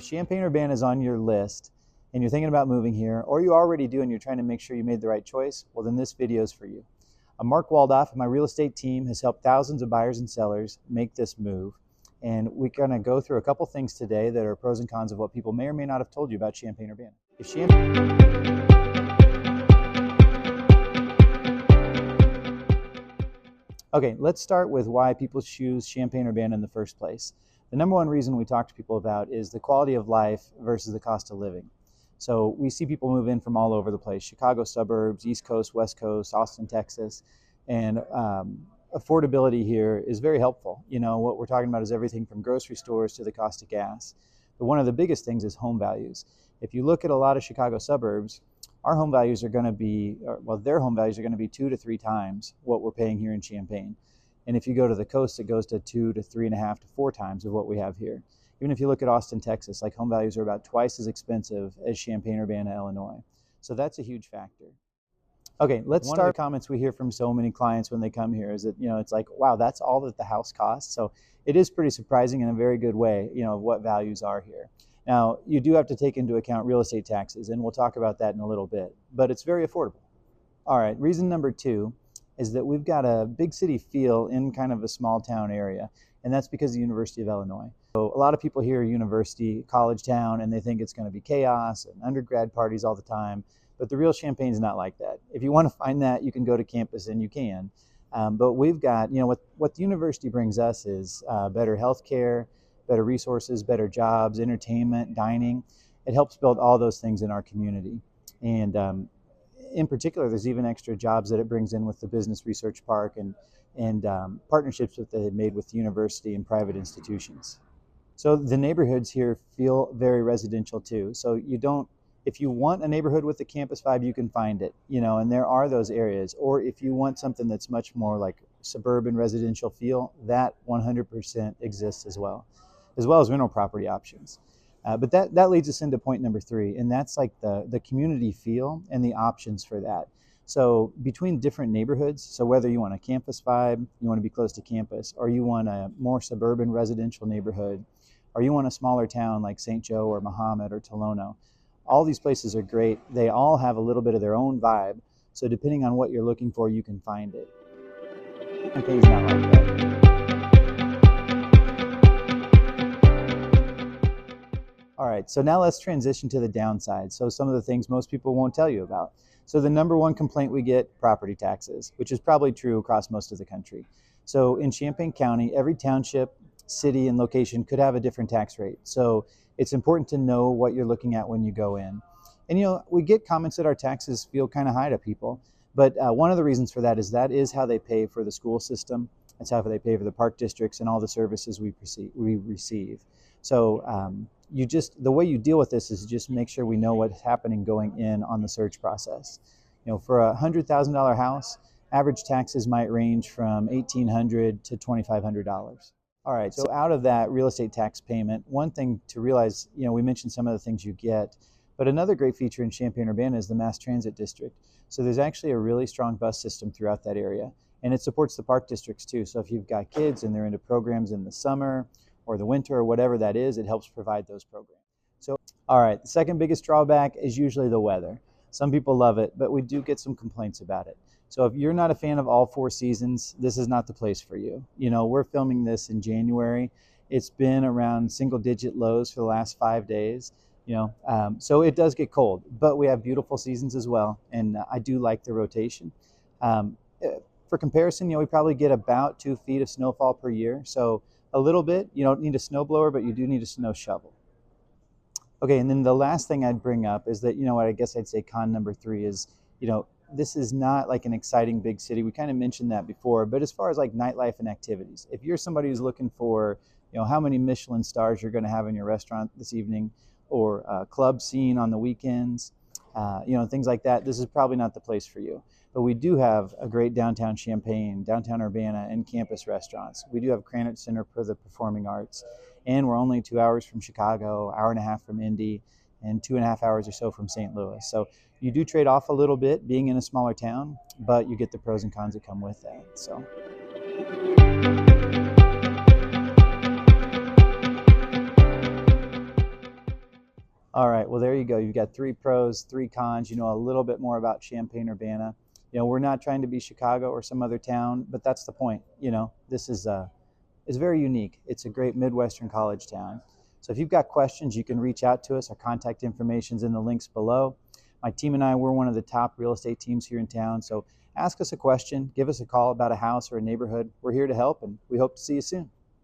Champaign-Urbana is on your list and you're thinking about moving here, or you already do and you're trying to make sure you made the right choice, well then this video is for you. I'm Mark Waldhoff, and my real estate team has helped thousands of buyers and sellers make this move. And we're going to go through a couple things today that are pros and cons of what people may or may not have told you about Champaign-Urbana. Okay, let's start with why people choose Champaign-Urbana in the first place. The number one reason we talk to people about is the quality of life versus the cost of living. So we see people move in from all over the place: Chicago suburbs, East Coast, West Coast, Austin, Texas, and affordability here is very helpful. You know, what we're talking about is everything from grocery stores to the cost of gas. But one of the biggest things is home values. If you look at a lot of Chicago suburbs, our home values are going to be, well, their home values are going to be 2 to 3 times what we're paying here in Champaign. And if you go to the coast, it goes to 2 to 3.5 to 4 times of what we have here. Even if you look at Austin, Texas, like home values are about twice as expensive as Champaign-Urbana, Illinois. So that's a huge factor. Okay, let's start. One of the comments we hear from so many clients when they come here is that, you know, it's like, wow, that's all that the house costs. So it is pretty surprising in a very good way, you know, of what values are here. Now, you do have to take into account real estate taxes, and we'll talk about that in a little bit, but it's very affordable. All right, reason number 2 is that we've got a big city feel in kind of a small town area, and that's because of the University of Illinois. So a lot of people hear university, college town, and they think it's going to be chaos and undergrad parties all the time, but the real Champaign's not like that. If you want to find that, you can go to campus, and you can. But we've got, you know, what the university brings us is better health care, better resources, better jobs, entertainment, dining. It helps build all those things in our community. And in particular, there's even extra jobs that it brings in with the Business Research Park and partnerships that they've made with the university and private institutions. So the neighborhoods here feel very residential too. So you don't, if you want a neighborhood with the campus vibe, you can find it, you know, and there are those areas. Or if you want something that's much more like suburban residential feel, that 100% exists as well as rental property options. But that leads us into point number 3, and that's like the community feel and the options for that. So between different neighborhoods, so whether you want a campus vibe, you want to be close to campus, or you want a more suburban residential neighborhood, or you want a smaller town like St. Joe or Mahomet or Tolono, all these places are great. They all have a little bit of their own vibe. So depending on what you're looking for, you can find it. Champaign's not like that. All right, so now let's transition to the downside. So some of the things most people won't tell you about. So the number one complaint we get, property taxes, which is probably true across most of the country. So in Champaign County, every township, city, and location could have a different tax rate. So it's important to know what you're looking at when you go in. And, you know, we get comments that our taxes feel kind of high to people, but one of the reasons for that is how they pay for the school system. That's how they pay for the park districts and all the services we receive. So the way you deal with this is just make sure we know what's happening going in on the search process. You know, for a $100,000 house, average taxes might range from $1,800 to $2,500. All right, so out of that real estate tax payment, one thing to realize, you know, we mentioned some of the things you get, but another great feature in Champaign-Urbana is the mass transit district. So there's actually a really strong bus system throughout that area, and it supports the park districts too. So if you've got kids and they're into programs in the summer or the winter or whatever that is, it helps provide those programs. So, all right, the second biggest drawback is usually the weather. Some people love it, but we do get some complaints about it. So if you're not a fan of all 4 seasons, this is not the place for you. You know, we're filming this in January. It's been around single-digit lows for the last 5 days. You know, so it does get cold, but we have beautiful seasons as well, and I do like the rotation. For comparison, you know, we probably get about 2 feet of snowfall per year. So a little bit. You don't need a snowblower, but you do need a snow shovel. Okay, and then the last thing I'd bring up is that, you know what, I guess I'd say con number 3 is, you know, this is not like an exciting big city. We kind of mentioned that before, but as far as like nightlife and activities, if you're somebody who's looking for, you know, how many Michelin stars you're going to have in your restaurant this evening, or a club scene on the weekends, you know, things like that, this is probably not the place for you. But we do have a great downtown Champaign, downtown Urbana, and campus restaurants. We do have Granite Center for the Performing Arts, and we're only 2 hours from Chicago, hour and a half from Indy, and 2.5 hours or so from St. Louis. So you do trade off a little bit being in a smaller town, but you get the pros and cons that come with that. So. All right, well, there you go. You've got 3 pros, 3 cons. You know a little bit more about Champaign-Urbana. You know, we're not trying to be Chicago or some other town, but that's the point. You know, this is it's very unique. It's a great Midwestern college town. So if you've got questions, you can reach out to us. Our contact information is in the links below. My team and I, we're one of the top real estate teams here in town. So ask us a question, give us a call about a house or a neighborhood. We're here to help, and we hope to see you soon.